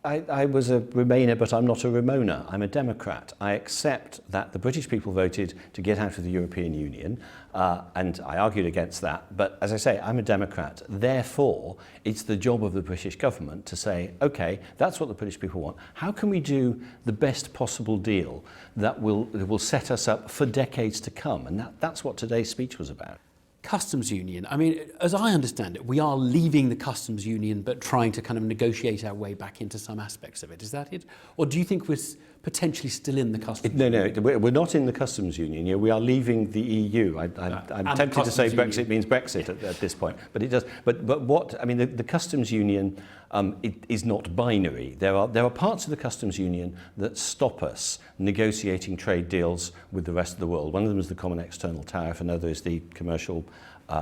I was a Remainer, but I'm not a Remoaner. I'm a Democrat. I accept that the British people voted to get out of the European Union, and I argued against that. But as I say, I'm a Democrat. Therefore, it's the job of the British government to say, OK, that's what the British people want. How can we do the best possible deal that will set us up for decades to come? And that's what today's speech was about. Customs union. I mean, as I understand it, we are leaving the customs union but trying to kind of negotiate our way back into some aspects of it. Is that it? Or do you think we're potentially still in the customs union? No, we're not in the customs union. We are leaving the EU. I'm tempted to say Brexit means Brexit at this point, but it does. But what, I mean, the customs union is not binary. There are parts of the customs union that stop us negotiating trade deals with the rest of the world. One of them is the common external tariff, another is the commercial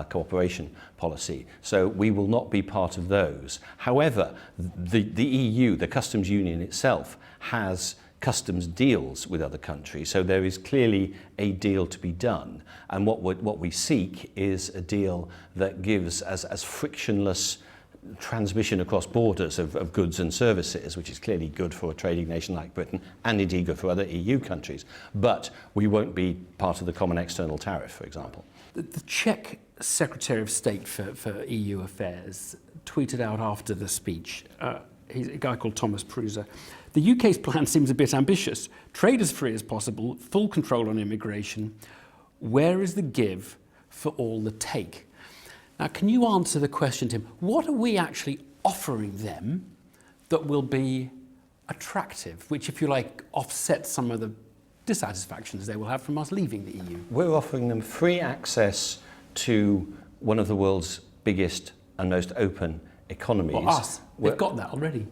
cooperation policy. So we will not be part of those. However, the EU, the customs union itself, has customs deals with other countries. So there is clearly a deal to be done. And what we seek is a deal that gives as frictionless transmission across borders of goods and services, which is clearly good for a trading nation like Britain and indeed good for other EU countries. But we won't be part of the common external tariff, for example. The Czech Secretary of State for EU Affairs tweeted out after the speech, he's a guy called Thomas Prusa, the UK's plan seems a bit ambitious. Trade as free as possible, full control on immigration. Where is the give for all the take? Now, can you answer the question, Tim? What are we actually offering them that will be attractive, which, if you like, offsets some of the dissatisfactions they will have from us leaving the EU? We're offering them free access to one of the world's biggest and most open economies. Well, us. They've got that already.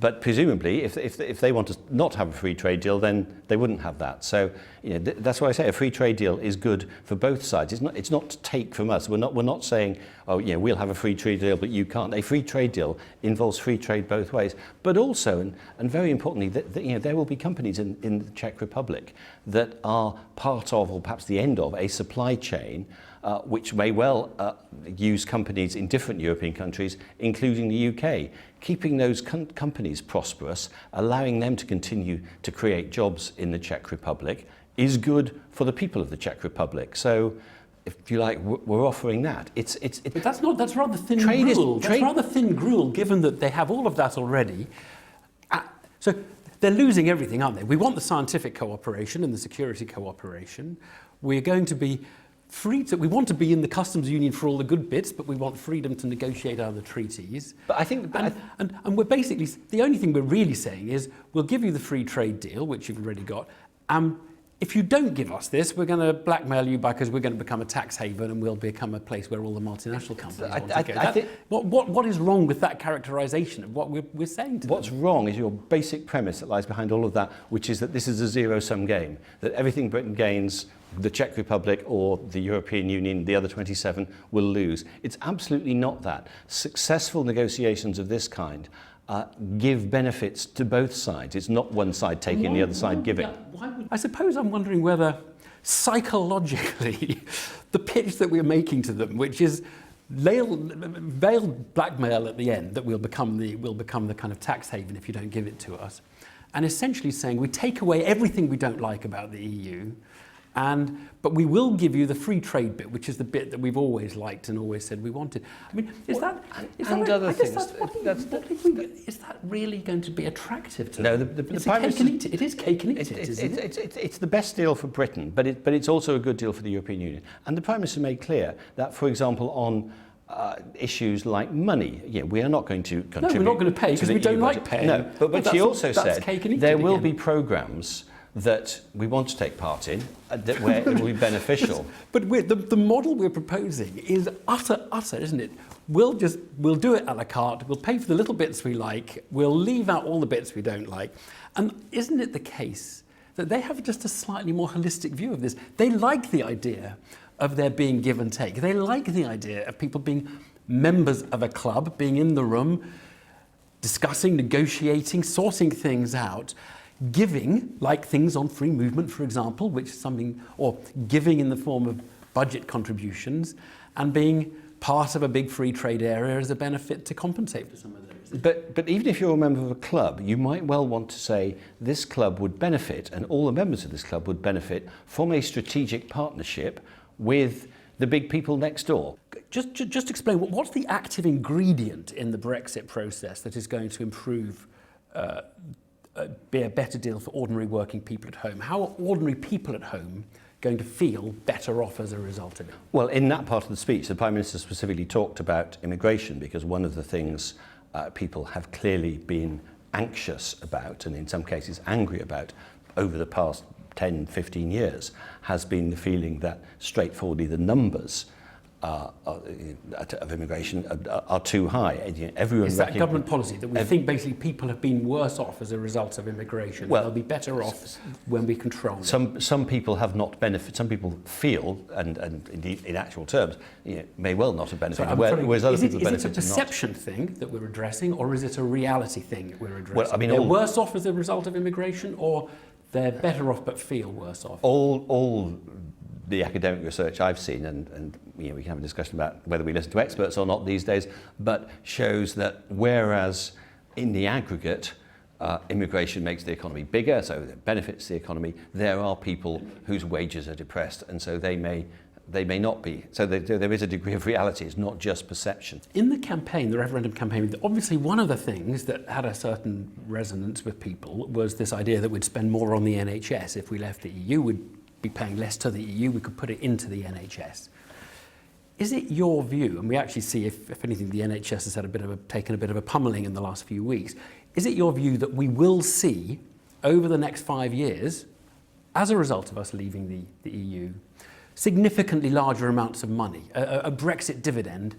But presumably, if they want to not have a free trade deal, then they wouldn't have that. So that's why I say a free trade deal is good for both sides. It's not to take from us. We're not saying, oh yeah, we'll have a free trade deal, but you can't. A free trade deal involves free trade both ways. But also, and very importantly, that there will be companies in the Czech Republic that are part of, or perhaps the end of, a supply chain which may well use companies in different European countries, including the UK. Keeping those companies prosperous, allowing them to continue to create jobs in the Czech Republic is good for the people of the Czech Republic. So, if you like, we're offering that. But that's rather thin gruel. That's rather thin gruel, given that they have all of that already. So they're losing everything, aren't they? We want the scientific cooperation and the security cooperation. We're going to be free to, we want to be in the customs union for all the good bits, but we want freedom to negotiate other treaties. But I think, and we're basically, the only thing we're really saying is, we'll give you the free trade deal, which you've already got. If you don't give us this, we're going to blackmail you because we're going to become a tax haven and we'll become a place where all the multinational companies want to go. What is wrong with that characterisation of what we're saying to them? What's wrong is your basic premise that lies behind all of that, which is that this is a zero-sum game, that everything Britain gains, the Czech Republic or the European Union, the other 27, will lose. It's absolutely not that. Successful negotiations of this kind give benefits to both sides. It's not one side taking, the other side giving. I suppose I'm wondering whether psychologically the pitch that we're making to them, which is veiled blackmail at the end, that we'll become the kind of tax haven if you don't give it to us, and essentially saying we take away everything we don't like about the EU, but we will give you the free trade bit, which is the bit that we've always liked and always said we wanted. I mean, is that really going to be attractive to them? No, it is cake and eat it, isn't it? It's the best deal for Britain, but it's also a good deal for the European Union. And the Prime Minister made clear that, for example, on issues like money, we are not going to contribute. No, we're not going to pay because we don't like paying. No, but she also said there will be programmes that we want to take part in, where it will be beneficial. But the model we're proposing is utter, isn't it? We'll do it à la carte, we'll pay for the little bits we like, we'll leave out all the bits we don't like. And isn't it the case that they have just a slightly more holistic view of this? They like the idea of there being give and take. They like the idea of people being members of a club, being in the room, discussing, negotiating, sorting things out, giving, like things on free movement, for example, which is something, or giving in the form of budget contributions, and being part of a big free trade area as a benefit to compensate for some of those. But even if you're a member of a club, you might well want to say this club would benefit, and all the members of this club would benefit from a strategic partnership with the big people next door. Just explain, what's the active ingredient in the Brexit process that is going to improve, be a better deal for ordinary working people at home? How are ordinary people at home going to feel better off as a result of it? Well, in that part of the speech, the Prime Minister specifically talked about immigration, because one of the things people have clearly been anxious about, and in some cases angry about, over the past 10, 15 years, has been the feeling that straightforwardly the numbers of immigration are too high. Everyone is that government policy that we think basically people have been worse off as a result of immigration? Well, they'll be better off when we control it. Some people have not benefited. Some people feel, and indeed in actual terms, may well not have benefited. Whereas other people have benefited. Is it a perception thing that we're addressing, or is it a reality thing that we're addressing? Well, I mean, they're worse off as a result of immigration, or they're better off but feel worse off? All the academic research I've seen, and we can have a discussion about whether we listen to experts or not these days, but shows that whereas in the aggregate immigration makes the economy bigger, so it benefits the economy, there are people whose wages are depressed, and so they may not be. So there is a degree of reality. It's not just perception. In the campaign, the referendum campaign, obviously one of the things that had a certain resonance with people was this idea that we'd spend more on the NHS if we left the EU. We'd be paying less to the EU. We could put it into the NHS. Is it your view, and we actually see, if anything, the NHS has had taken a bit of a pummeling in the last few weeks, is it your view that we will see, over the next 5 years, as a result of us leaving the EU, significantly larger amounts of money, a Brexit dividend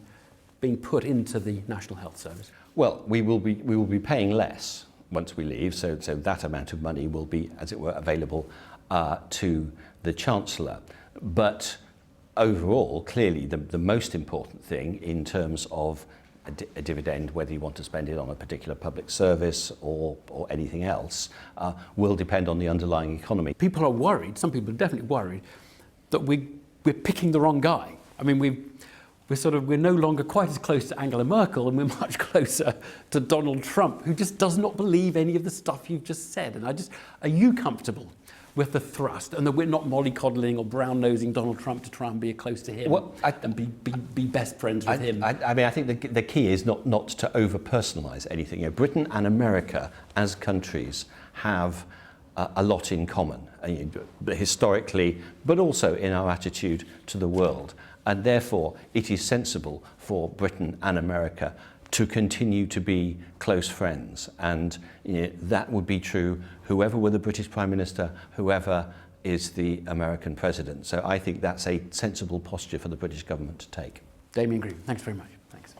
being put into the National Health Service? Well, we will be paying less once we leave, so that amount of money will be, as it were, available to the Chancellor. But overall, clearly the most important thing in terms of a dividend, whether you want to spend it on a particular public service or anything else, will depend on the underlying economy. People are worried, some people are definitely worried, that we're picking the wrong guy. I mean, we're no longer quite as close to Angela Merkel, and we're much closer to Donald Trump, who just does not believe any of the stuff you've just said. And are you comfortable with the thrust, and that we're not mollycoddling or brown-nosing Donald Trump to try and be close to him and be best friends with him? I mean, I think the key is not to over-personalise anything. Britain and America, as countries, have a lot in common, historically, but also in our attitude to the world. And therefore, it is sensible for Britain and America to continue to be close friends. And that would be true whoever were the British Prime Minister, whoever is the American President. So I think that's a sensible posture for the British government to take. Damian Green, thanks very much. Thanks.